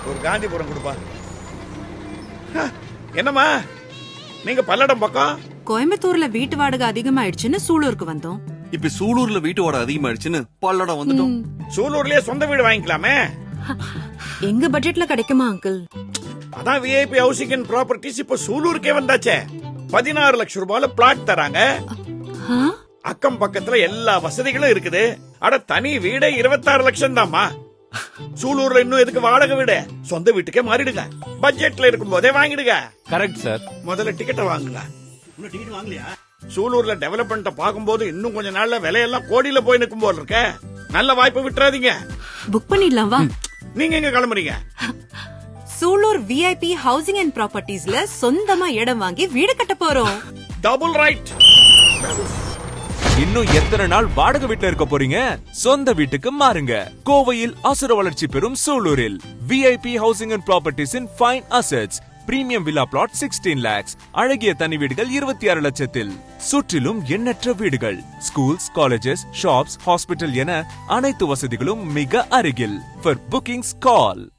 ஒரு காந்திபுரம் கொடுப்பா. என்னம்மா நீங்க பல்லடம் பக்கம்? கோயம்புத்தூர்ல வீட்டு வாடகை அதிகமாயிடுச்சுன்னு சூலூருக்கு வந்தோம். இப்ப சூலூர்ல வீட்டு வாடகை அதிகமாயிடுச்சுன்னு பல்லடம் வந்துட்டோம். சூலூர்லயே சொந்த வீடு வாங்கிக்கலாமே. எங்க பட்ஜெட்ல கிடைக்குமா அங்கிள்? அதான் விஐபி ஹவுசிங் அண்ட் ப்ராப்பர்ட்டிஸ் இப்ப சூலூருக்கே வந்தாச்சே. 16 லட்சம் ரூபாயில பிளாட் தராங்க. அக்கம் பக்கத்துல எல்லா வசதிகளும் இருக்குது. அட தனி வீடே 26 லட்சம் தான்மா. சூலூர்ல இன்னும் எதுக்கு வாடகை வீடு? சொந்த வீட்டுக்கே மாறிடுங்க. பட்ஜெட்ல இருக்கும் போதே வாங்கிடுங்க. Correct sir. முதல்ல டிக்கெட்டை வாங்குங்க. சூலூர்ல டெவலப்மெண்ட்ட பாக்கும்போது இன்னும் கொஞ்ச நாள்ல விலையெல்லாம் கோடியில போய் நிற்கும் போல இருக்க. நல்ல வாய்ப்பு விட்டுறாதீங்க. புக் பண்ணிடலாம் வா. நீங்க எங்க கிளம்புறீங்க? சூலூர் விஐபி ஹவுசிங் அண்ட் ப்ராப்பர்ட்டிஸ்ல சொந்தமா இடம் வாங்கி வீடு கட்ட போறோம். Double right. இன்னும் எத்தனை நாள் வாடகை வீட்டுல இருக்க போறீங்க? சொந்த வீட்டுக்கு மாறுங்க. கோவையில் அசுர வளர்ச்சி பெறும் சூலூரில் VIP housing and properties in fine assets. Premium villa plot 16 lakhs. அழகிய தனி வீடுகள் 26 லட்சத்தில். சுற்றிலும் எண்ணற்ற வீடுகள், ஸ்கூல்ஸ், காலேஜஸ், ஷாப்ஸ், ஹாஸ்பிட்டல் என அனைத்து வசதிகளும் மிக அருகில். For bookings call